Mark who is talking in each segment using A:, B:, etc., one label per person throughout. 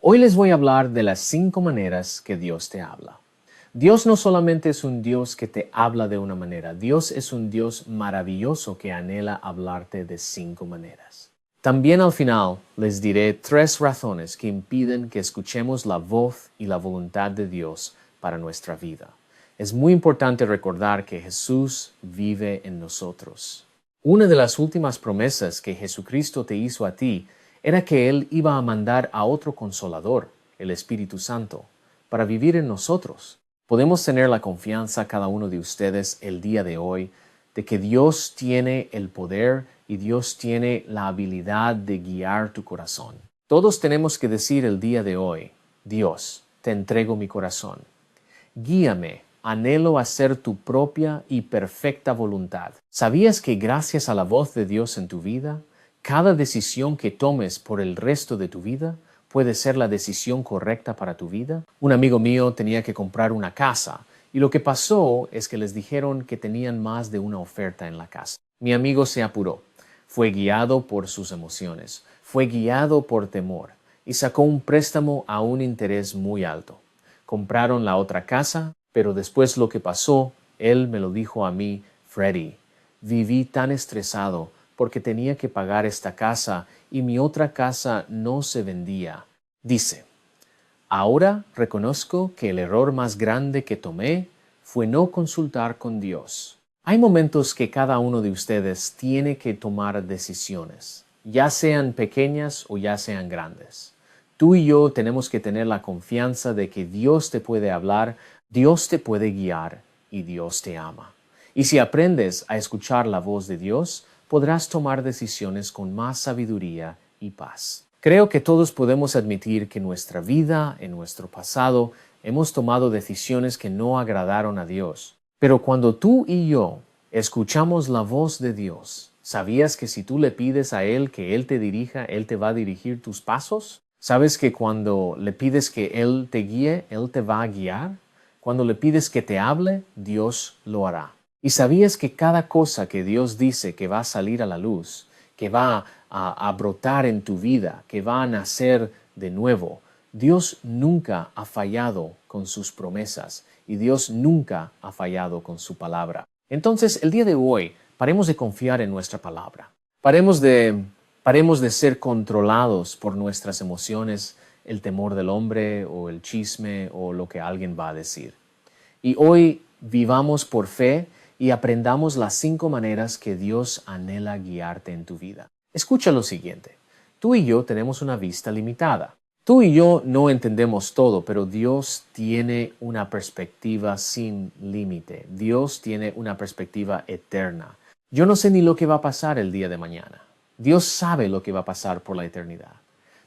A: Hoy les voy a hablar de las 5 maneras que Dios te habla. Dios no solamente es un Dios que te habla de una manera, Dios es un Dios maravilloso que anhela hablarte de 5 maneras. También al final les diré 3 razones que impiden que escuchemos la voz y la voluntad de Dios para nuestra vida. Es muy importante recordar que Jesús vive en nosotros. Una de las últimas promesas que Jesucristo te hizo a ti era que Él iba a mandar a otro Consolador, el Espíritu Santo, para vivir en nosotros. Podemos tener la confianza, cada uno de ustedes, el día de hoy, de que Dios tiene el poder y Dios tiene la habilidad de guiar tu corazón. Todos tenemos que decir el día de hoy: Dios, te entrego mi corazón. Guíame, anhelo hacer tu propia y perfecta voluntad. ¿Sabías que gracias a la voz de Dios en tu vida, cada decisión que tomes por el resto de tu vida puede ser la decisión correcta para tu vida? Un amigo mío tenía que comprar una casa y lo que pasó es que les dijeron que tenían más de una oferta en la casa. Mi amigo se apuró, fue guiado por sus emociones, fue guiado por temor y sacó un préstamo a un interés muy alto. Compraron la otra casa, pero después lo que pasó, él me lo dijo a mí: Freddy, viví tan estresado porque tenía que pagar esta casa y mi otra casa no se vendía. Dice: ahora reconozco que el error más grande que tomé fue no consultar con Dios. Hay momentos que cada uno de ustedes tiene que tomar decisiones, ya sean pequeñas o ya sean grandes. Tú y yo tenemos que tener la confianza de que Dios te puede hablar, Dios te puede guiar y Dios te ama. Y si aprendes a escuchar la voz de Dios, podrás tomar decisiones con más sabiduría y paz. Creo que todos podemos admitir que en nuestra vida, en nuestro pasado, hemos tomado decisiones que no agradaron a Dios. Pero cuando tú y yo escuchamos la voz de Dios, ¿sabías que si tú le pides a Él que Él te dirija, Él te va a dirigir tus pasos? ¿Sabes que cuando le pides que Él te guíe, Él te va a guiar? Cuando le pides que te hable, Dios lo hará. ¿Y sabías que cada cosa que Dios dice que va a salir a la luz, que va a brotar en tu vida, que va a nacer de nuevo, Dios nunca ha fallado con sus promesas y Dios nunca ha fallado con su palabra? Entonces, el día de hoy, paremos de confiar en nuestra palabra. Paremos de ser controlados por nuestras emociones, el temor del hombre o el chisme o lo que alguien va a decir. Y hoy vivamos por fe y aprendamos las 5 maneras que Dios anhela guiarte en tu vida. Escucha lo siguiente: tú y yo tenemos una vista limitada. Tú y yo no entendemos todo, pero Dios tiene una perspectiva sin límite. Dios tiene una perspectiva eterna. Yo no sé ni lo que va a pasar el día de mañana. Dios sabe lo que va a pasar por la eternidad.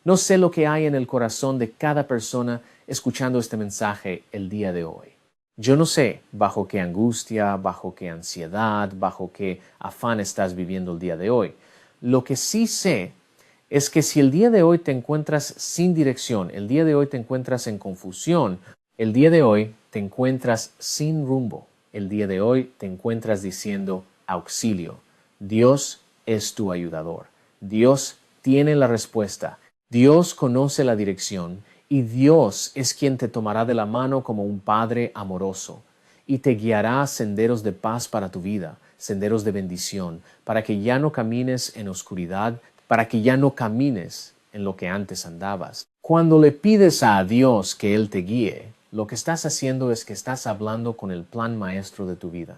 A: No sé lo que hay en el corazón de cada persona escuchando este mensaje el día de hoy. Yo no sé bajo qué angustia, bajo qué ansiedad, bajo qué afán estás viviendo el día de hoy. Lo que sí sé es que si el día de hoy te encuentras sin dirección, el día de hoy te encuentras en confusión, el día de hoy te encuentras sin rumbo, el día de hoy te encuentras diciendo: auxilio, Dios es tu ayudador. Dios tiene la respuesta. Dios conoce la dirección y Dios es quien te tomará de la mano como un padre amoroso y te guiará a senderos de paz para tu vida, senderos de bendición, para que ya no camines en oscuridad, para que ya no camines en lo que antes andabas. Cuando le pides a Dios que Él te guíe, lo que estás haciendo es que estás hablando con el plan maestro de tu vida.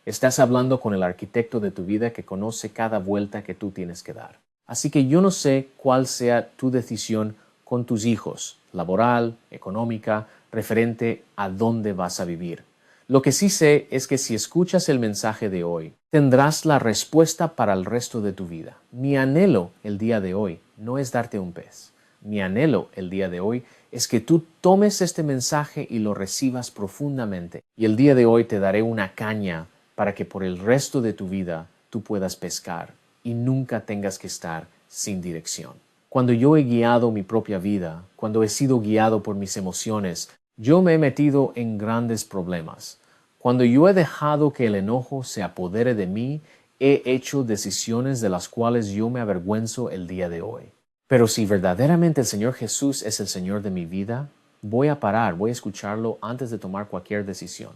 A: Estás hablando con el arquitecto de tu vida que conoce cada vuelta que tú tienes que dar. Así que yo no sé cuál sea tu decisión con tus hijos, laboral, económica, referente a dónde vas a vivir. Lo que sí sé es que si escuchas el mensaje de hoy, tendrás la respuesta para el resto de tu vida. Mi anhelo el día de hoy no es darte un pez. Mi anhelo el día de hoy es que tú tomes este mensaje y lo recibas profundamente. Y el día de hoy te daré una caña para que por el resto de tu vida tú puedas pescar y nunca tengas que estar sin dirección. Cuando yo he guiado mi propia vida, cuando he sido guiado por mis emociones, yo me he metido en grandes problemas. Cuando yo he dejado que el enojo se apodere de mí, he hecho decisiones de las cuales yo me avergüenzo el día de hoy. Pero si verdaderamente el Señor Jesús es el Señor de mi vida, voy a parar, voy a escucharlo antes de tomar cualquier decisión.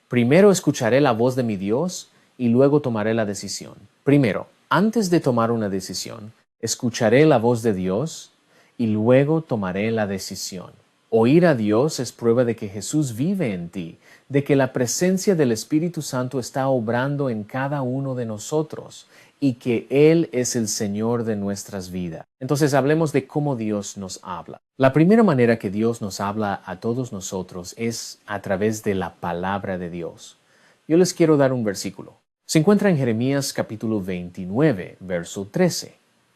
A: Primero escucharé la voz de mi Dios y luego tomaré la decisión. Primero, antes de tomar una decisión, escucharé la voz de Dios y luego tomaré la decisión. Oír a Dios es prueba de que Jesús vive en ti, de que la presencia del Espíritu Santo está obrando en cada uno de nosotros y que Él es el Señor de nuestras vidas. Entonces hablemos de cómo Dios nos habla. La primera manera que Dios nos habla a todos nosotros es a través de la palabra de Dios. Yo les quiero dar un versículo. Se encuentra en Jeremías capítulo 29, verso 13.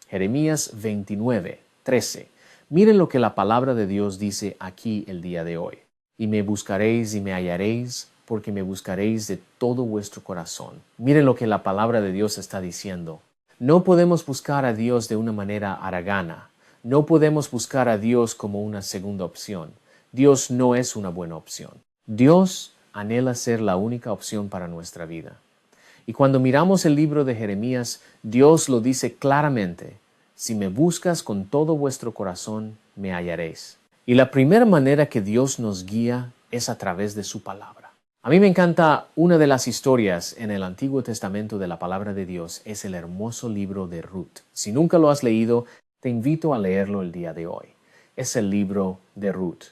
A: Jeremías 29, 13. Miren lo que la palabra de Dios dice aquí el día de hoy. Y me buscaréis y me hallaréis, porque me buscaréis de todo vuestro corazón. Miren lo que la palabra de Dios está diciendo. No podemos buscar a Dios de una manera haragana. No podemos buscar a Dios como una segunda opción. Dios no es una buena opción. Dios anhela ser la única opción para nuestra vida. Y cuando miramos el libro de Jeremías, Dios lo dice claramente. Si me buscas con todo vuestro corazón, me hallaréis. Y la primera manera que Dios nos guía es a través de su palabra. A mí me encanta una de las historias en el Antiguo Testamento de la palabra de Dios, es el hermoso libro de Ruth. Si nunca lo has leído, te invito a leerlo el día de hoy. Es el libro de Ruth.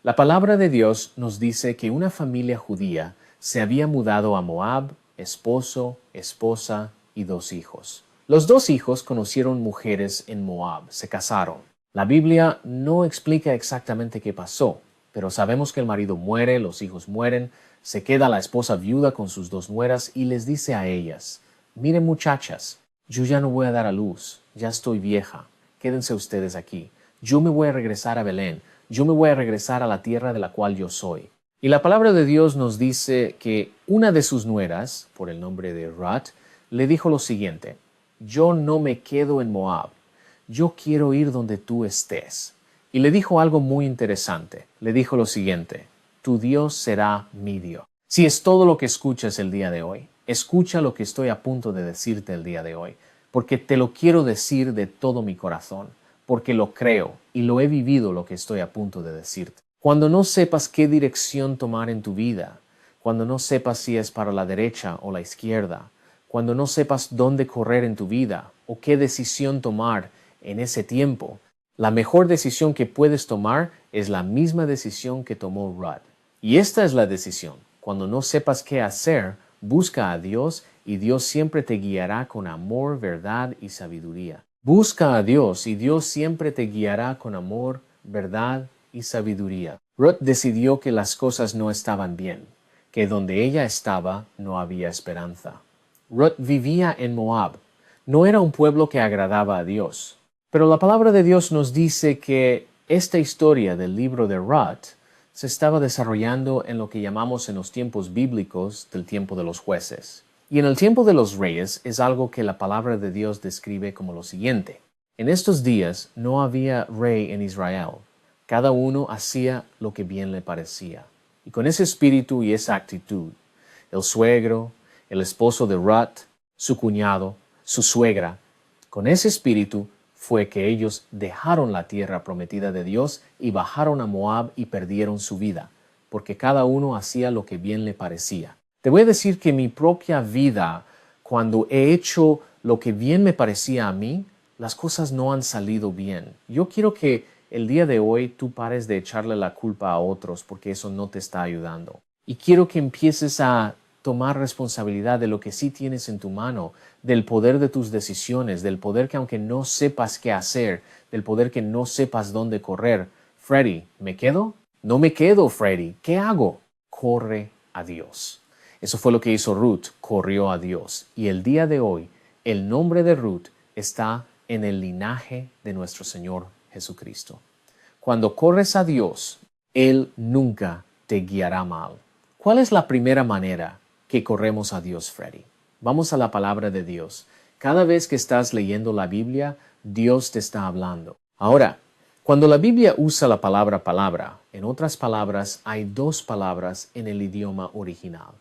A: La palabra de Dios nos dice que una familia judía se había mudado a Moab, esposo, esposa y 2 hijos. Los 2 hijos conocieron mujeres en Moab, se casaron. La Biblia no explica exactamente qué pasó, pero sabemos que el marido muere, los hijos mueren, se queda la esposa viuda con sus 2 nueras y les dice a ellas, miren muchachas, yo ya no voy a dar a luz, ya estoy vieja, quédense ustedes aquí, yo me voy a regresar a Belén, yo me voy a regresar a la tierra de la cual yo soy. Y la palabra de Dios nos dice que una de sus nueras, por el nombre de Ruth, le dijo lo siguiente, yo no me quedo en Moab, yo quiero ir donde tú estés. Y le dijo algo muy interesante, le dijo lo siguiente, tu Dios será mi Dios. Si es todo lo que escuchas el día de hoy, escucha lo que estoy a punto de decirte el día de hoy, porque te lo quiero decir de todo mi corazón, porque lo creo y lo he vivido lo que estoy a punto de decirte. Cuando no sepas qué dirección tomar en tu vida, cuando no sepas si es para la derecha o la izquierda, cuando no sepas dónde correr en tu vida o qué decisión tomar en ese tiempo, la mejor decisión que puedes tomar es la misma decisión que tomó Ruth. Y esta es la decisión. Cuando no sepas qué hacer, busca a Dios y Dios siempre te guiará con amor, verdad y sabiduría. Busca a Dios y Dios siempre te guiará con amor, verdad y sabiduría. Ruth decidió que las cosas no estaban bien, que donde ella estaba no había esperanza. Ruth vivía en Moab. No era un pueblo que agradaba a Dios. Pero la palabra de Dios nos dice que esta historia del libro de Ruth se estaba desarrollando en lo que llamamos en los tiempos bíblicos del tiempo de los jueces. Y en el tiempo de los reyes es algo que la palabra de Dios describe como lo siguiente. En estos días no había rey en Israel. Cada uno hacía lo que bien le parecía. Y con ese espíritu y esa actitud, el suegro, el esposo de Ruth, su cuñado, su suegra, con ese espíritu fue que ellos dejaron la tierra prometida de Dios y bajaron a Moab y perdieron su vida, porque cada uno hacía lo que bien le parecía. Te voy a decir que mi propia vida, cuando he hecho lo que bien me parecía a mí, las cosas no han salido bien. Yo quiero que el día de hoy tú pares de echarle la culpa a otros porque eso no te está ayudando. Y quiero que empieces a tomar responsabilidad de lo que sí tienes en tu mano, del poder de tus decisiones, del poder que aunque no sepas qué hacer, del poder que no sepas dónde correr. Freddy, ¿me quedo? No me quedo, Freddy. ¿Qué hago? Corre a Dios. Eso fue lo que hizo Ruth, corrió a Dios. Y el día de hoy, el nombre de Ruth está en el linaje de nuestro Señor Jesucristo. Cuando corres a Dios, Él nunca te guiará mal. ¿Cuál es la primera manera que corremos a Dios, Freddy? Vamos a la palabra de Dios. Cada vez que estás leyendo la Biblia, Dios te está hablando. Ahora, cuando la Biblia usa la palabra palabra, en otras palabras, hay 2 palabras en el idioma original.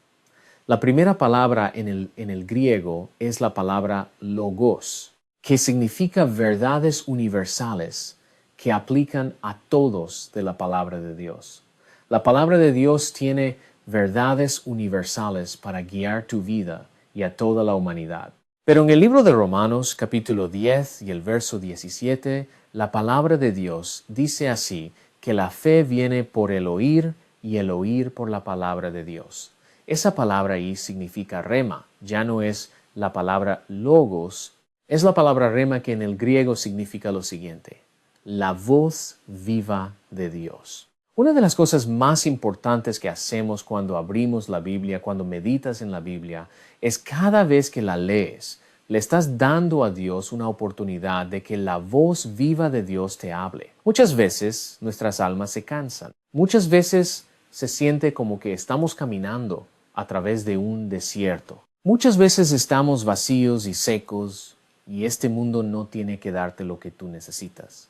A: La primera palabra en el griego es la palabra logos. que significa verdades universales que aplican a todos de la palabra de Dios. La palabra de Dios tiene verdades universales para guiar tu vida y a toda la humanidad. Pero en el libro de Romanos, capítulo 10 y el verso 17, la palabra de Dios dice así, que la fe viene por el oír y el oír por la palabra de Dios. Esa palabra ahí significa rema, ya no es la palabra logos, es la palabra rema que en el griego significa lo siguiente, la voz viva de Dios. Una de las cosas más importantes que hacemos cuando abrimos la Biblia, cuando meditas en la Biblia, es cada vez que la lees, le estás dando a Dios una oportunidad de que la voz viva de Dios te hable. Muchas veces nuestras almas se cansan. Muchas veces se siente como que estamos caminando a través de un desierto. Muchas veces estamos vacíos y secos y este mundo no tiene que darte lo que tú necesitas.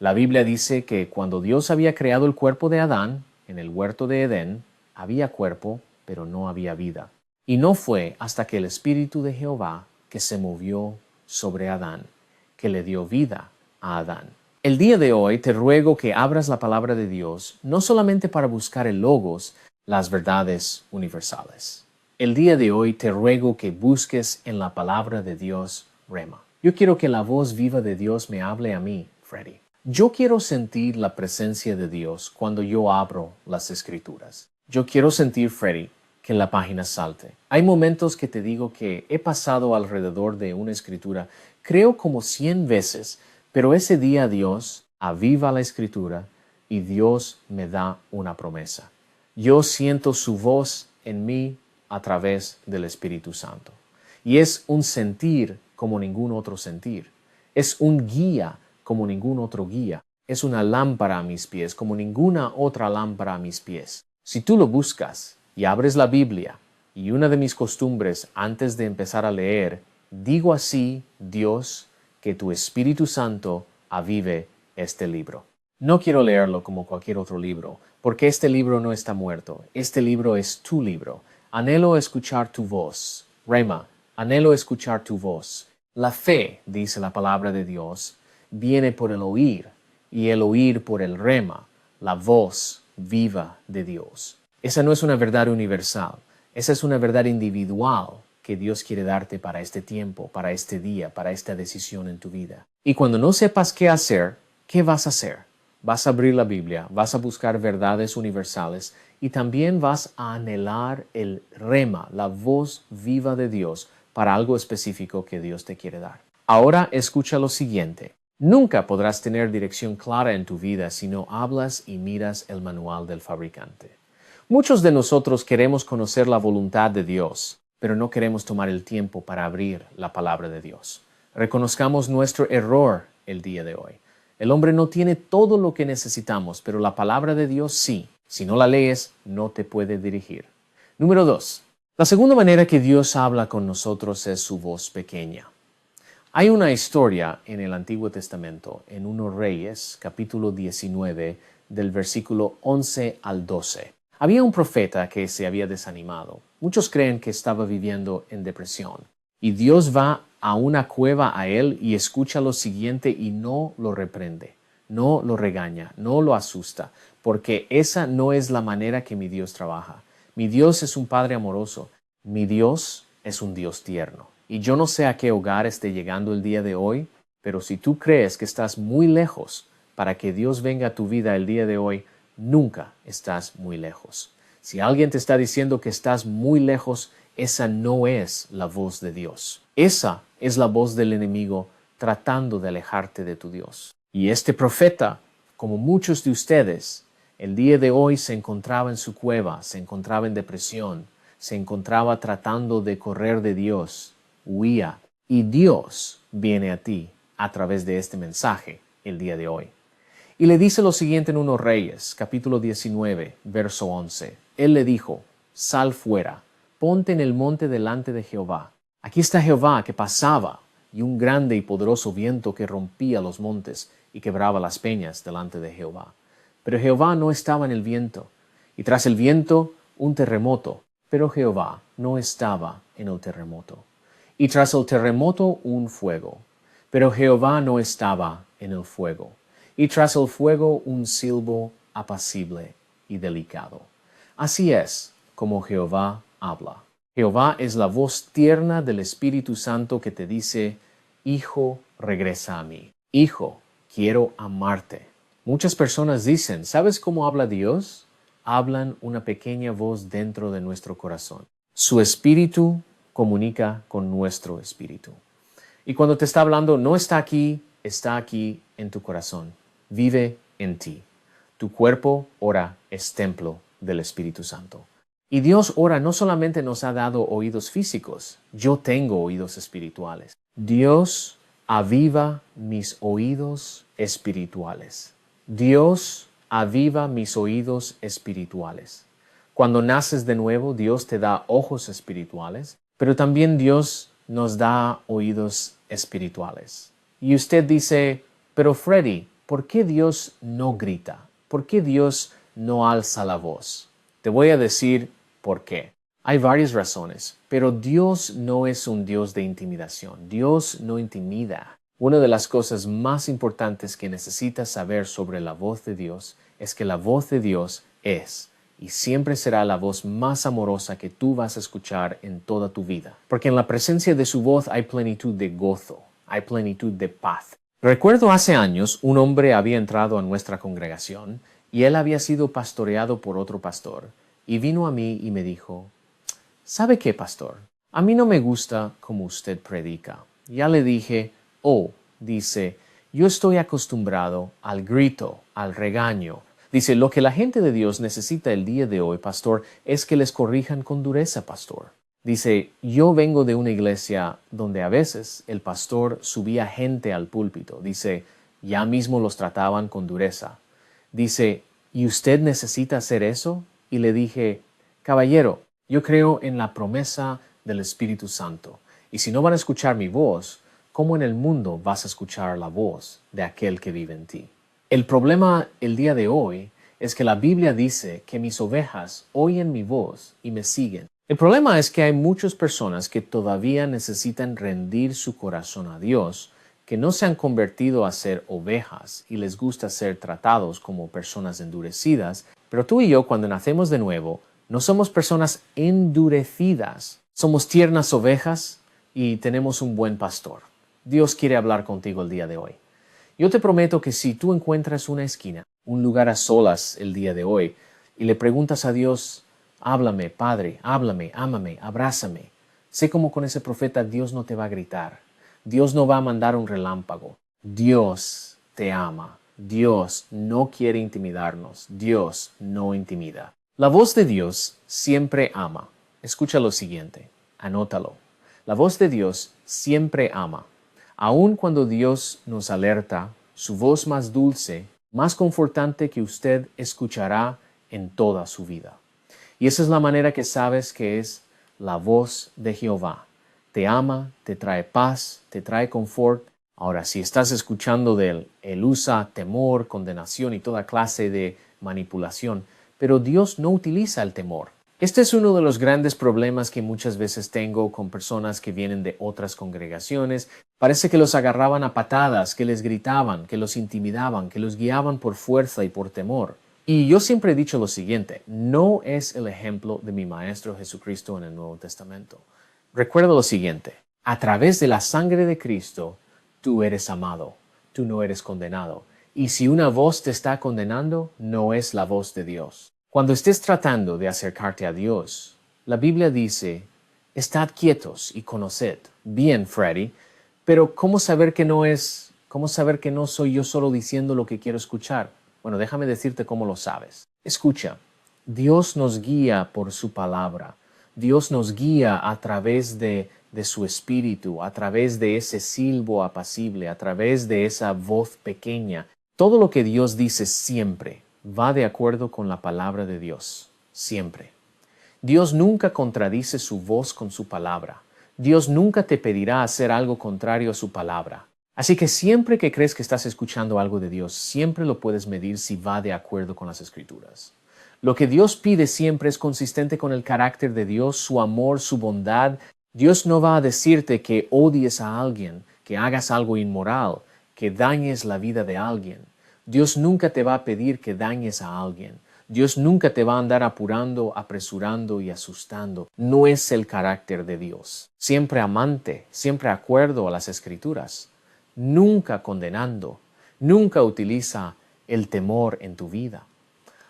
A: La Biblia dice que cuando Dios había creado el cuerpo de Adán, en el huerto de Edén, había cuerpo, pero no había vida. Y no fue hasta que el Espíritu de Jehová que se movió sobre Adán, que le dio vida a Adán. El día de hoy te ruego que abras la palabra de Dios, no solamente para buscar el logos, las verdades universales. El día de hoy te ruego que busques en la palabra de Dios rema. Yo quiero que la voz viva de Dios me hable a mí, Freddy. Yo quiero sentir la presencia de Dios cuando yo abro las Escrituras. Yo quiero sentir, Freddy, que la página salte. Hay momentos que te digo que he pasado alrededor de una escritura, creo como 100 veces, pero ese día Dios aviva la escritura y Dios me da una promesa. Yo siento su voz en mí a través del Espíritu Santo. Y es un sentir como ningún otro sentir. Es un guía como ningún otro guía. Es una lámpara a mis pies como ninguna otra lámpara a mis pies. Si tú lo buscas y abres la Biblia, y una de mis costumbres antes de empezar a leer, digo así, Dios, que tu Espíritu Santo avive este libro. No quiero leerlo como cualquier otro libro, porque este libro no está muerto. Este libro es tu libro. Anhelo escuchar tu voz. Rema, anhelo escuchar tu voz. La fe, dice la palabra de Dios, viene por el oír, y el oír por el rema, la voz viva de Dios. Esa no es una verdad universal, esa es una verdad individual que Dios quiere darte para este tiempo, para este día, para esta decisión en tu vida. Y cuando no sepas qué hacer, ¿qué vas a hacer? Vas a abrir la Biblia, vas a buscar verdades universales y también vas a anhelar el rema, la voz viva de Dios para algo específico que Dios te quiere dar. Ahora escucha lo siguiente. Nunca podrás tener dirección clara en tu vida si no hablas y miras el manual del fabricante. Muchos de nosotros queremos conocer la voluntad de Dios, pero no queremos tomar el tiempo para abrir la palabra de Dios. Reconozcamos nuestro error el día de hoy. El hombre no tiene todo lo que necesitamos, pero la palabra de Dios sí. Si no la lees, no te puede dirigir. Número 2. La segunda manera que Dios habla con nosotros es su voz pequeña. Hay una historia en el Antiguo Testamento, en 1 Reyes, capítulo 19, del versículo 11 al 12. Había un profeta que se había desanimado. Muchos creen que estaba viviendo en depresión. Y Dios va a una cueva a él y escucha lo siguiente y no lo reprende, no lo regaña, no lo asusta, porque esa no es la manera que mi Dios trabaja. Mi Dios es un Padre amoroso. Mi Dios es un Dios tierno. Y yo no sé a qué hogar esté llegando el día de hoy, pero si tú crees que estás muy lejos para que Dios venga a tu vida el día de hoy, nunca estás muy lejos. Si alguien te está diciendo que estás muy lejos, esa no es la voz de Dios. Esa es la voz del enemigo tratando de alejarte de tu Dios. Y este profeta, como muchos de ustedes, el día de hoy se encontraba en su cueva, se encontraba en depresión, se encontraba tratando de correr de Dios, huía. Y Dios viene a ti a través de este mensaje el día de hoy. Y le dice lo siguiente en 1 Reyes, capítulo 19, verso 11. Él le dijo, sal fuera, ponte en el monte delante de Jehová. Aquí está Jehová que pasaba, y un grande y poderoso viento que rompía los montes y quebraba las peñas delante de Jehová. Pero Jehová no estaba en el viento, y tras el viento un terremoto, pero Jehová no estaba en el terremoto. Y tras el terremoto un fuego. Pero Jehová no estaba en el fuego, y tras el fuego un silbo apacible y delicado. Así es como Jehová habla. Jehová es la voz tierna del Espíritu Santo que te dice, Hijo, regresa a mí. Hijo, quiero amarte. Muchas personas dicen, ¿sabes cómo habla Dios? Hablan una pequeña voz dentro de nuestro corazón. Su espíritu comunica con nuestro espíritu. Y cuando te está hablando, no está aquí en tu corazón. Vive en ti. Tu cuerpo ahora es templo del Espíritu Santo. Y Dios ahora no solamente nos ha dado oídos físicos, yo tengo oídos espirituales. Dios aviva mis oídos espirituales. Dios aviva mis oídos espirituales. Cuando naces de nuevo, Dios te da ojos espirituales, pero también Dios nos da oídos espirituales. Y usted dice, pero Freddy, ¿por qué Dios no grita? ¿Por qué Dios no alza la voz? Te voy a decir por qué. Hay varias razones, pero Dios no es un Dios de intimidación. Dios no intimida. Una de las cosas más importantes que necesitas saber sobre la voz de Dios es que la voz de Dios es y siempre será la voz más amorosa que tú vas a escuchar en toda tu vida. Porque en la presencia de su voz hay plenitud de gozo, hay plenitud de paz. Recuerdo hace años un hombre había entrado a nuestra congregación y él había sido pastoreado por otro pastor y vino a mí y me dijo, ¿sabe qué, pastor? A mí no me gusta como usted predica. Ya le dije, dice, yo estoy acostumbrado al grito, al regaño. Dice, lo que la gente de Dios necesita el día de hoy, pastor, es que les corrijan con dureza, pastor. Dice, yo vengo de una iglesia donde a veces el pastor subía gente al púlpito. Dice, ya mismo los trataban con dureza. Dice, ¿y usted necesita hacer eso? Y le dije, caballero, yo creo en la promesa del Espíritu Santo. Y si no van a escuchar mi voz, ¿cómo en el mundo vas a escuchar la voz de aquel que vive en ti? El problema el día de hoy es que la Biblia dice que mis ovejas oyen mi voz y me siguen. El problema es que hay muchas personas que todavía necesitan rendir su corazón a Dios, que no se han convertido a ser ovejas y les gusta ser tratados como personas endurecidas, pero tú y yo cuando nacemos de nuevo no somos personas endurecidas, somos tiernas ovejas y tenemos un buen pastor. Dios quiere hablar contigo el día de hoy. Yo te prometo que si tú encuentras una esquina, un lugar a solas el día de hoy, y le preguntas a Dios, háblame, Padre, háblame, ámame, abrázame, sé como con ese profeta Dios no te va a gritar. Dios no va a mandar un relámpago. Dios te ama. Dios no quiere intimidarnos. Dios no intimida. La voz de Dios siempre ama. Escucha lo siguiente, anótalo. La voz de Dios siempre ama. Aun cuando Dios nos alerta, su voz más dulce, más confortante que usted escuchará en toda su vida. Y esa es la manera que sabes que es la voz de Jehová. Te ama, te trae paz, te trae confort. Ahora, si estás escuchando de él, él usa temor, condenación y toda clase de manipulación, pero Dios no utiliza el temor. Este es uno de los grandes problemas que muchas veces tengo con personas que vienen de otras congregaciones. Parece que los agarraban a patadas, que les gritaban, que los intimidaban, que los guiaban por fuerza y por temor. Y yo siempre he dicho lo siguiente, no es el ejemplo de mi Maestro Jesucristo en el Nuevo Testamento. Recuerda lo siguiente, a través de la sangre de Cristo, tú eres amado, tú no eres condenado. Y si una voz te está condenando, no es la voz de Dios. Cuando estés tratando de acercarte a Dios, la Biblia dice, estad quietos y conoced. Bien, Freddy, pero ¿cómo saber que no soy yo solo diciendo lo que quiero escuchar? Bueno, déjame decirte cómo lo sabes. Escucha, Dios nos guía por su palabra. Dios nos guía a través de su espíritu, a través de ese silbo apacible, a través de esa voz pequeña. Todo lo que Dios dice siempre va de acuerdo con la palabra de Dios, siempre. Dios nunca contradice su voz con su palabra. Dios nunca te pedirá hacer algo contrario a su palabra. Así que siempre que crees que estás escuchando algo de Dios, siempre lo puedes medir si va de acuerdo con las Escrituras. Lo que Dios pide siempre es consistente con el carácter de Dios, su amor, su bondad. Dios no va a decirte que odies a alguien, que hagas algo inmoral, que dañes la vida de alguien. Dios nunca te va a pedir que dañes a alguien. Dios nunca te va a andar apurando, apresurando y asustando. No es el carácter de Dios. Siempre amante, siempre acuerdo a las Escrituras. Nunca condenando. Nunca utiliza el temor en tu vida.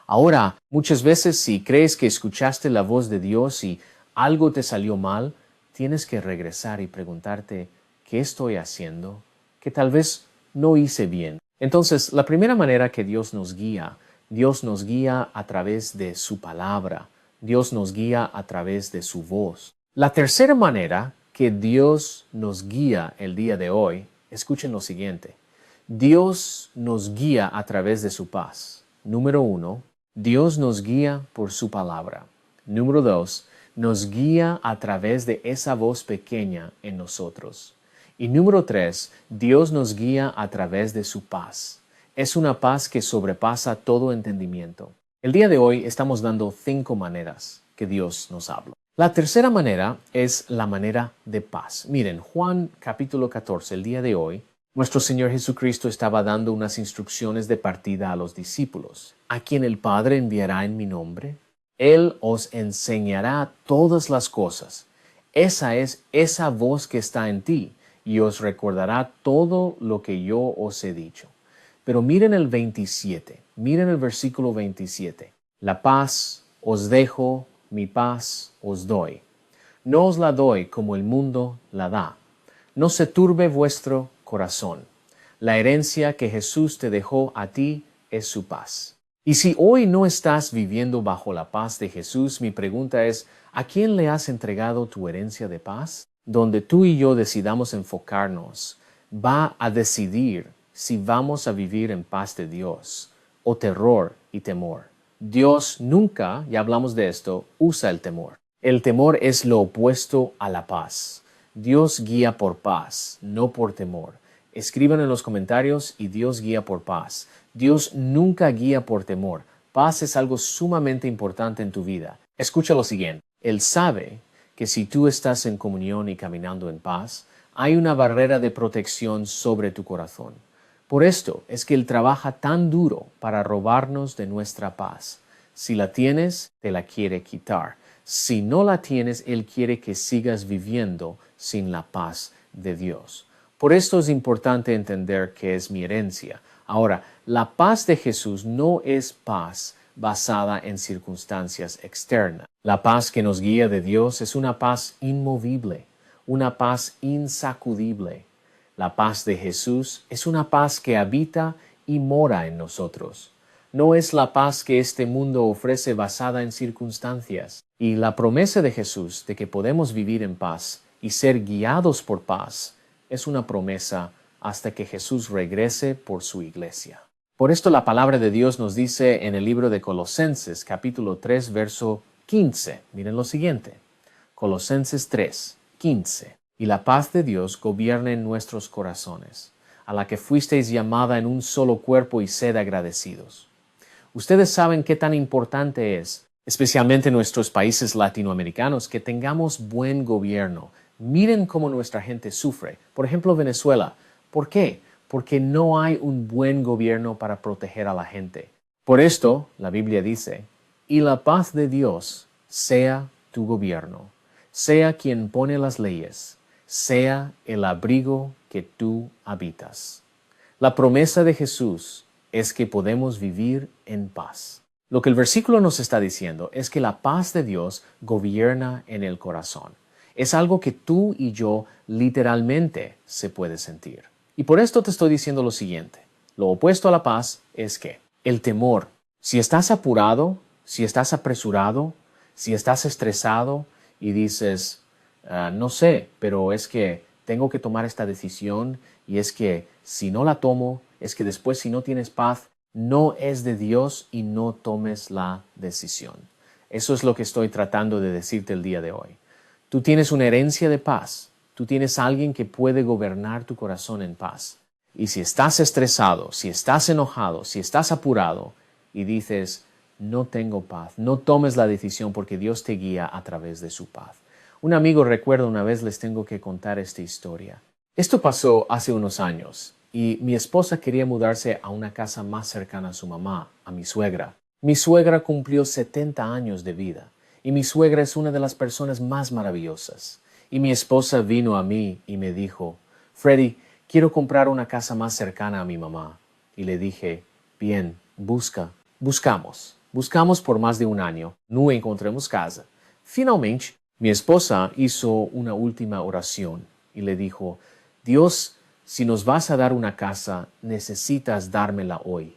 A: Ahora, muchas veces si crees que escuchaste la voz de Dios y algo te salió mal, tienes que regresar y preguntarte, ¿qué estoy haciendo? Que tal vez no hice bien. Entonces, la primera manera que Dios nos guía a través de su palabra. Dios nos guía a través de su voz. La tercera manera que Dios nos guía el día de hoy, escuchen lo siguiente. Dios nos guía a través de su paz. Número 1, Dios nos guía por su palabra. Número 2, nos guía a través de esa voz pequeña en nosotros. Y número 3, Dios nos guía a través de su paz. Es una paz que sobrepasa todo entendimiento. El día de hoy estamos dando 5 maneras que Dios nos habla. La tercera manera es la manera de paz. Miren, Juan capítulo 14, el día de hoy, nuestro Señor Jesucristo estaba dando unas instrucciones de partida a los discípulos. A quien el Padre enviará en mi nombre, Él os enseñará todas las cosas. Esa es esa voz que está en ti y os recordará todo lo que yo os he dicho. Pero miren el 27, miren el versículo 27. La paz os dejo, mi paz os doy. No os la doy como el mundo la da. No se turbe vuestro corazón. La herencia que Jesús te dejó a ti es su paz. Y si hoy no estás viviendo bajo la paz de Jesús, mi pregunta es, ¿a quién le has entregado tu herencia de paz? Donde tú y yo decidamos enfocarnos, va a decidir si vamos a vivir en paz de Dios o terror y temor. Dios nunca, ya hablamos de esto, usa el temor. El temor es lo opuesto a la paz. Dios guía por paz, no por temor. Escriban en los comentarios y Dios guía por paz. Dios nunca guía por temor. Paz es algo sumamente importante en tu vida. Escucha lo siguiente. Él sabe que si tú estás en comunión y caminando en paz, hay una barrera de protección sobre tu corazón. Por esto es que Él trabaja tan duro para robarnos de nuestra paz. Si la tienes, te la quiere quitar. Si no la tienes, Él quiere que sigas viviendo sin la paz de Dios. Por esto es importante entender que es mi herencia. Ahora, la paz de Jesús no es paz basada en circunstancias externas. La paz que nos guía de Dios es una paz inmovible, una paz insacudible. La paz de Jesús es una paz que habita y mora en nosotros. No es la paz que este mundo ofrece basada en circunstancias. Y la promesa de Jesús de que podemos vivir en paz y ser guiados por paz es una promesa hasta que Jesús regrese por su iglesia. Por esto la palabra de Dios nos dice en el libro de Colosenses, capítulo 3, verso 15. Miren lo siguiente. Colosenses 3, 15. Y la paz de Dios gobierne en nuestros corazones, a la que fuisteis llamada en un solo cuerpo y sed agradecidos. Ustedes saben qué tan importante es, especialmente en nuestros países latinoamericanos, que tengamos buen gobierno. Miren cómo nuestra gente sufre. Por ejemplo, Venezuela. ¿Por qué? Porque no hay un buen gobierno para proteger a la gente. Por esto, la Biblia dice, y la paz de Dios sea tu gobierno, sea quien pone las leyes, sea el abrigo que tú habitas. La promesa de Jesús es que podemos vivir en paz. Lo que el versículo nos está diciendo es que la paz de Dios gobierna en el corazón. Es algo que tú y yo literalmente se puede sentir. Y por esto te estoy diciendo lo siguiente. Lo opuesto a la paz es que el temor. Si estás apurado, si estás apresurado, si estás estresado y dices, no sé, pero es que tengo que tomar esta decisión y es que si no la tomo, es que después si no tienes paz, no es de Dios y no tomes la decisión. Eso es lo que estoy tratando de decirte el día de hoy. Tú tienes una herencia de paz. Tú tienes a alguien que puede gobernar tu corazón en paz. Y si estás estresado, si estás enojado, si estás apurado y dices, no tengo paz, no tomes la decisión porque Dios te guía a través de su paz. Un amigo, recuerdo una vez, les tengo que contar esta historia. Esto pasó hace unos años y mi esposa quería mudarse a una casa más cercana a su mamá, a mi suegra. Mi suegra cumplió 70 años de vida y mi suegra es una de las personas más maravillosas. Y mi esposa vino a mí y me dijo, Freddy, quiero comprar una casa más cercana a mi mamá. Y le dije, bien, buscamos. Buscamos por más de un año, no encontramos casa. Finalmente, mi esposa hizo una última oración y le dijo, Dios, si nos vas a dar una casa, necesitas dármela hoy.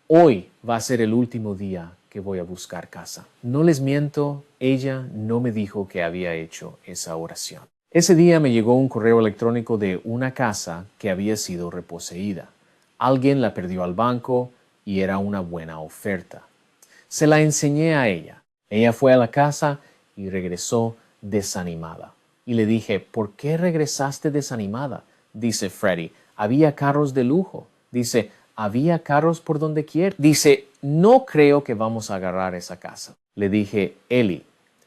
A: Hoy va a ser el último día que voy a buscar casa. No les miento, ella no me dijo que había hecho esa oración. Ese día me llegó un correo electrónico de una casa que había sido reposeída. Alguien la perdió al banco y era una buena oferta. Se la enseñé a ella. Ella fue a la casa y regresó desanimada. Y le dije, ¿por qué regresaste desanimada? Dice Freddy, había carros de lujo. Dice, había carros por donde quiera. Dice, no creo que vamos a agarrar esa casa. Le dije, Eli,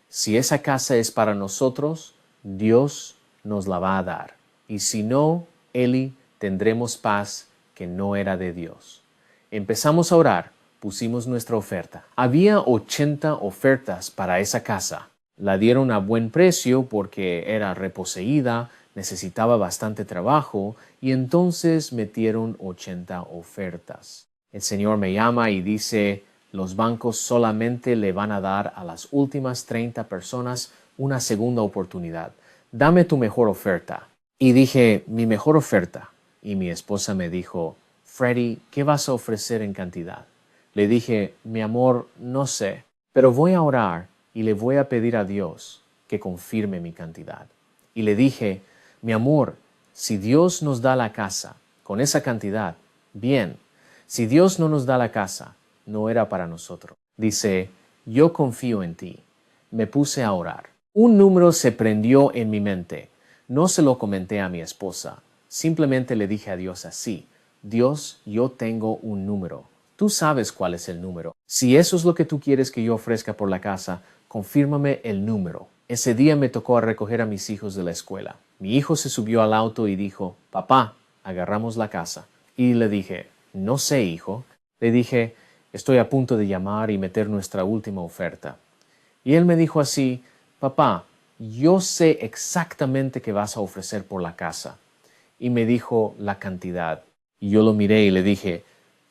A: si esa casa es para nosotros, Dios nos la va a dar. Y si no, Eli, tendremos paz que no era de Dios. Empezamos a orar, pusimos nuestra oferta. Había 80 ofertas para esa casa. La dieron a buen precio porque era reposeída, necesitaba bastante trabajo y entonces metieron 80 ofertas. El Señor me llama y dice, los bancos solamente le van a dar a las últimas 30 personas una segunda oportunidad. Dame tu mejor oferta. Y dije, mi mejor oferta. Y mi esposa me dijo, Freddy, ¿qué vas a ofrecer en cantidad? Le dije, mi amor, no sé, pero voy a orar y le voy a pedir a Dios que confirme mi cantidad. Y le dije, mi amor, si Dios nos da la casa con esa cantidad, bien. Si Dios no nos da la casa, no era para nosotros. Dice, yo confío en ti. Me puse a orar. Un número se prendió en mi mente. No se lo comenté a mi esposa. Simplemente le dije a Dios así, Dios, yo tengo un número. Tú sabes cuál es el número. Si eso es lo que tú quieres que yo ofrezca por la casa, confírmame el número. Ese día me tocó recoger a mis hijos de la escuela. Mi hijo se subió al auto y dijo, papá, agarramos la casa. Y le dije, no sé, hijo. Le dije, estoy a punto de llamar y meter nuestra última oferta. Y él me dijo así, papá, yo sé exactamente qué vas a ofrecer por la casa. Y me dijo la cantidad. Y yo lo miré y le dije,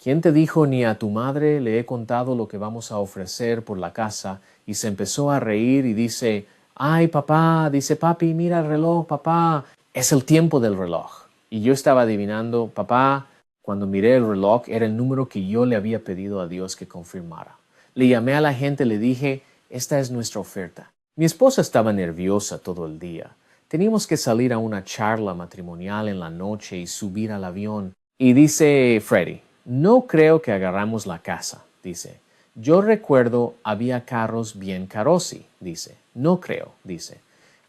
A: ¿quién te dijo ni a tu madre le he contado lo que vamos a ofrecer por la casa? Y se empezó a reír y dice, ay papá, dice papi, mira el reloj, papá, es el tiempo del reloj. Y yo estaba adivinando, papá, cuando miré el reloj era el número que yo le había pedido a Dios que confirmara. Le llamé a la gente, le dije, esta es nuestra oferta. Mi esposa estaba nerviosa todo el día. Teníamos que salir a una charla matrimonial en la noche y subir al avión. Y dice Freddy, no creo que agarramos la casa, dice. Yo recuerdo había carros bien carosi, dice. No creo, dice.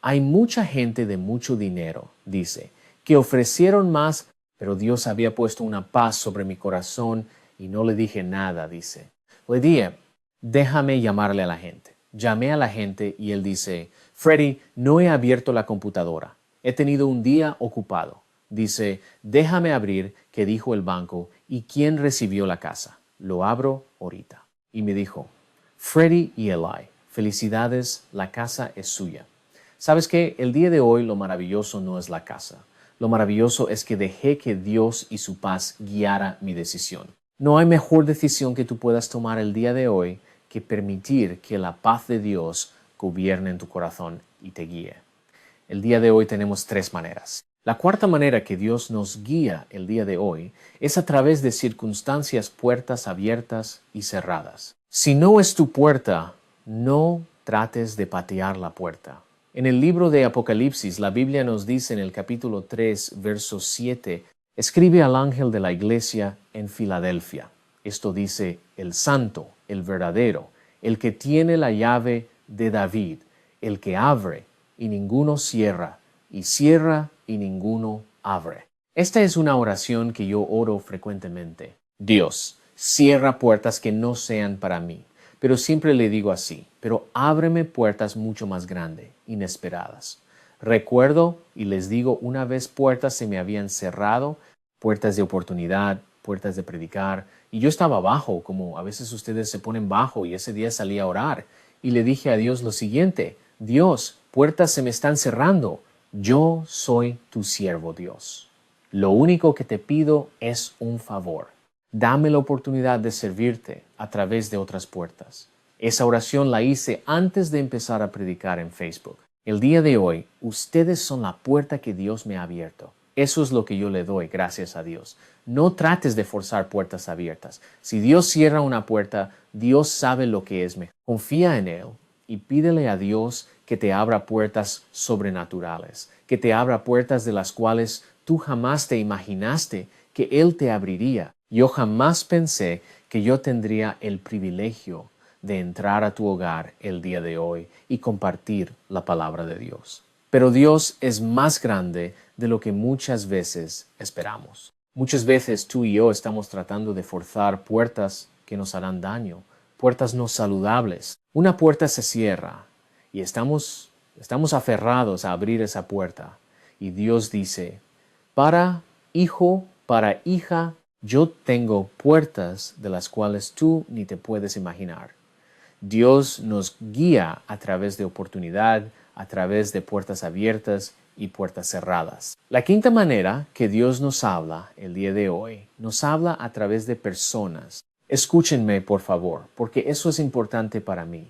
A: Hay mucha gente de mucho dinero, dice, que ofrecieron más, pero Dios había puesto una paz sobre mi corazón y no le dije nada, dice. Le dije, déjame llamarle a la gente. Llamé a la gente y él dice, Freddy, no he abierto la computadora. He tenido un día ocupado. Dice, déjame abrir, que dijo el banco, y quién recibió la casa. Lo abro ahorita. Y me dijo, Freddy y Eli, felicidades, la casa es suya. ¿Sabes qué? El día de hoy lo maravilloso no es la casa. Lo maravilloso es que dejé que Dios y su paz guiara mi decisión. No hay mejor decisión que tú puedas tomar el día de hoy que permitir que la paz de Dios gobierne en tu corazón y te guíe. El día de hoy tenemos 3 maneras. La cuarta manera que Dios nos guía el día de hoy es a través de circunstancias, puertas abiertas y cerradas. Si no es tu puerta, no trates de patear la puerta. En el libro de Apocalipsis, la Biblia nos dice en el capítulo 3, verso 7, escribe al ángel de la iglesia en Filadelfia. Esto dice, el santo, el verdadero, el que tiene la llave de David, el que abre y ninguno cierra, y cierra y ninguno abre. Esta es una oración que yo oro frecuentemente. Dios, cierra puertas que no sean para mí, pero siempre le digo así, pero ábreme puertas mucho más grandes, inesperadas. Recuerdo y les digo, una vez puertas se me habían cerrado, puertas de oportunidad, puertas de predicar, y yo estaba bajo, como a veces ustedes se ponen bajo, y ese día salí a orar, y le dije a Dios lo siguiente: Dios, puertas se me están cerrando, yo soy tu siervo, Dios. Lo único que te pido es un favor. Dame la oportunidad de servirte a través de otras puertas. Esa oración la hice antes de empezar a predicar en Facebook. El día de hoy, ustedes son la puerta que Dios me ha abierto. Eso es lo que yo le doy, gracias a Dios. No trates de forzar puertas abiertas. Si Dios cierra una puerta, Dios sabe lo que es mejor. Confía en Él y pídele a Dios que te abra puertas sobrenaturales, que te abra puertas de las cuales tú jamás te imaginaste que Él te abriría. Yo jamás pensé que yo tendría el privilegio de entrar a tu hogar el día de hoy y compartir la palabra de Dios. Pero Dios es más grande de lo que muchas veces esperamos. Muchas veces tú y yo estamos tratando de forzar puertas que nos harán daño, puertas no saludables. Una puerta se cierra y estamos aferrados a abrir esa puerta. Y Dios dice: para hijo, para hija, yo tengo puertas de las cuales tú ni te puedes imaginar. Dios nos guía a través de oportunidad, a través de puertas abiertas y puertas cerradas. La quinta manera que Dios nos habla el día de hoy, nos habla a través de personas. Escúchenme, por favor, porque eso es importante para mí.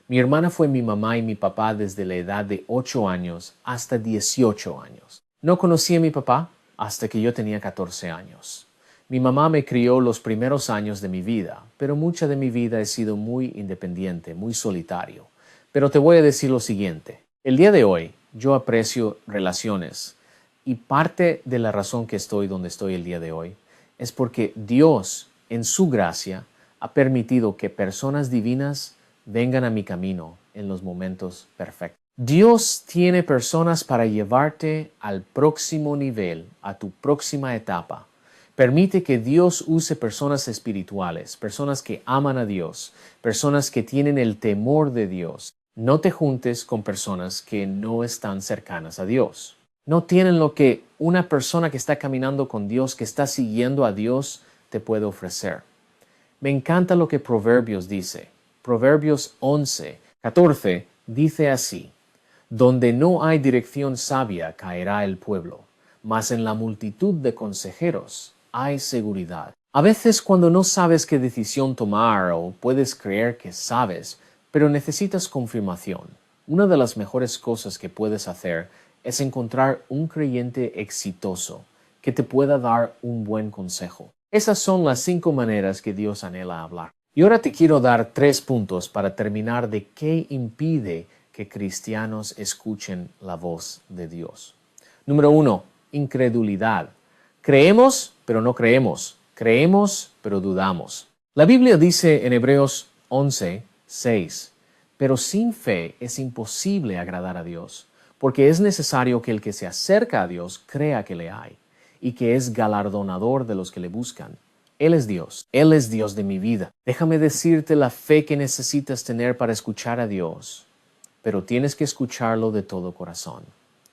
A: Mi hermana fue mi mamá y mi papá desde la edad de 8 años hasta 18 años. No conocí a mi papá hasta que yo tenía 14 años. Mi mamá me crió los primeros años de mi vida, pero mucha de mi vida he sido muy independiente, muy solitario. Pero te voy a decir lo siguiente. El día de hoy yo aprecio relaciones, y parte de la razón que estoy donde estoy el día de hoy es porque Dios, en su gracia, ha permitido que personas divinas vengan a mi camino en los momentos perfectos. Dios tiene personas para llevarte al próximo nivel, a tu próxima etapa. Permite que Dios use personas espirituales, personas que aman a Dios, personas que tienen el temor de Dios. No te juntes con personas que no están cercanas a Dios. No tienen lo que una persona que está caminando con Dios, que está siguiendo a Dios, te puede ofrecer. Me encanta lo que Proverbios dice. Proverbios 11:14 dice así: donde no hay dirección sabia caerá el pueblo, mas en la multitud de consejeros hay seguridad. A veces cuando no sabes qué decisión tomar o puedes creer que sabes, pero necesitas confirmación, una de las mejores cosas que puedes hacer es encontrar un creyente exitoso que te pueda dar un buen consejo. Esas son las 5 maneras que Dios anhela hablar. Y ahora te quiero dar 3 puntos para terminar de qué impide que cristianos escuchen la voz de Dios. Número 1, incredulidad. Creemos, pero no creemos. Creemos, pero dudamos. La Biblia dice en Hebreos 11:6, pero sin fe es imposible agradar a Dios, porque es necesario que el que se acerca a Dios crea que le hay, y que es galardonador de los que le buscan. Él es Dios de mi vida. Déjame decirte la fe que necesitas tener para escuchar a Dios, pero tienes que escucharlo de todo corazón.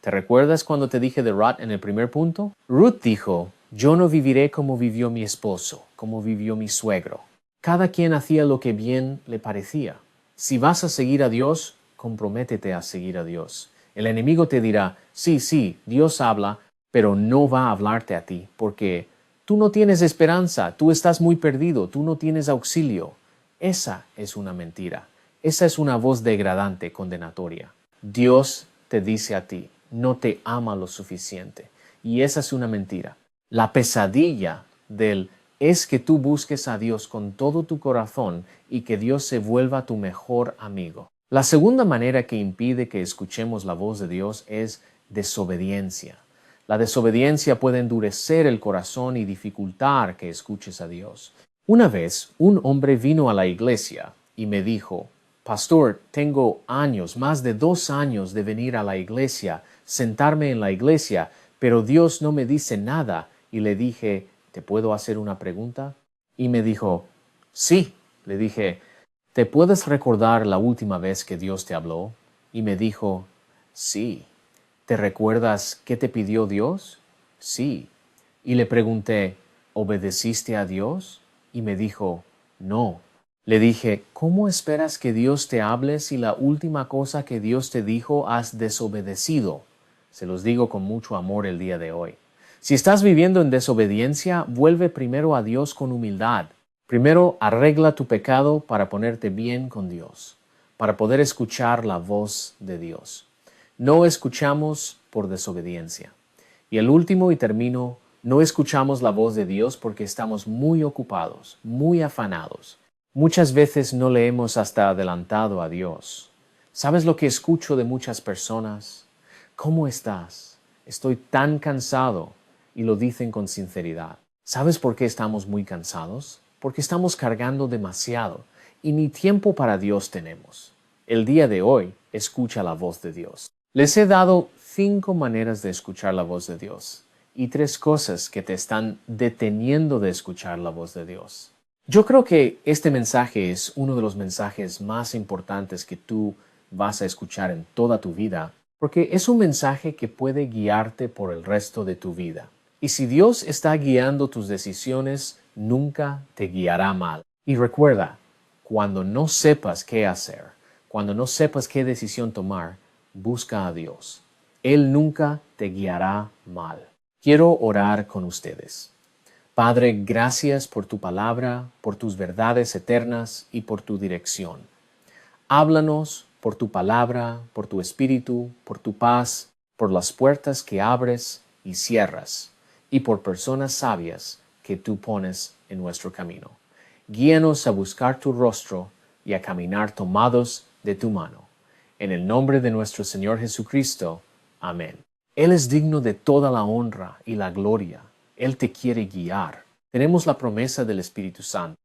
A: ¿Te recuerdas cuando te dije de Ruth en el primer punto? Ruth dijo: yo no viviré como vivió mi esposo, como vivió mi suegro. Cada quien hacía lo que bien le parecía. Si vas a seguir a Dios, comprométete a seguir a Dios. El enemigo te dirá: sí, Dios habla, pero no va a hablarte a ti, porque tú no tienes esperanza, tú estás muy perdido, tú no tienes auxilio. Esa es una mentira. Esa es una voz degradante, condenatoria. Dios te dice a ti: no te ama lo suficiente. Y esa es una mentira. La pesadilla del es que tú busques a Dios con todo tu corazón y que Dios se vuelva tu mejor amigo. La segunda manera que impide que escuchemos la voz de Dios es desobediencia. La desobediencia puede endurecer el corazón y dificultar que escuches a Dios. Una vez, un hombre vino a la iglesia y me dijo: Pastor, tengo años, más de 2 años de venir a la iglesia, sentarme en la iglesia, pero Dios no me dice nada. Y le dije: ¿te puedo hacer una pregunta? Y me dijo: sí. Le dije: ¿te puedes recordar la última vez que Dios te habló? Y me dijo: sí. ¿Te recuerdas qué te pidió Dios? Sí. Y le pregunté, ¿obedeciste a Dios? Y me dijo, no. Le dije, ¿cómo esperas que Dios te hable si la última cosa que Dios te dijo has desobedecido? Se los digo con mucho amor el día de hoy. Si estás viviendo en desobediencia, vuelve primero a Dios con humildad. Primero arregla tu pecado para ponerte bien con Dios, para poder escuchar la voz de Dios. No escuchamos por desobediencia. Y el último y termino, no escuchamos la voz de Dios porque estamos muy ocupados, muy afanados. Muchas veces no le hemos hasta adelantado a Dios. ¿Sabes lo que escucho de muchas personas? ¿Cómo estás? Estoy tan cansado. Y lo dicen con sinceridad. ¿Sabes por qué estamos muy cansados? Porque estamos cargando demasiado y ni tiempo para Dios tenemos. El día de hoy, escucha la voz de Dios. Les he dado 5 maneras de escuchar la voz de Dios y 3 cosas que te están deteniendo de escuchar la voz de Dios. Yo creo que este mensaje es uno de los mensajes más importantes que tú vas a escuchar en toda tu vida, porque es un mensaje que puede guiarte por el resto de tu vida. Y si Dios está guiando tus decisiones, nunca te guiará mal. Y recuerda, cuando no sepas qué hacer, cuando no sepas qué decisión tomar, busca a Dios. Él nunca te guiará mal. Quiero orar con ustedes. Padre, gracias por tu palabra, por tus verdades eternas y por tu dirección. Háblanos por tu palabra, por tu espíritu, por tu paz, por las puertas que abres y cierras, y por personas sabias que tú pones en nuestro camino. Guíanos a buscar tu rostro y a caminar tomados de tu mano. En el nombre de nuestro Señor Jesucristo. Amén. Él es digno de toda la honra y la gloria. Él te quiere guiar. Tenemos la promesa del Espíritu Santo.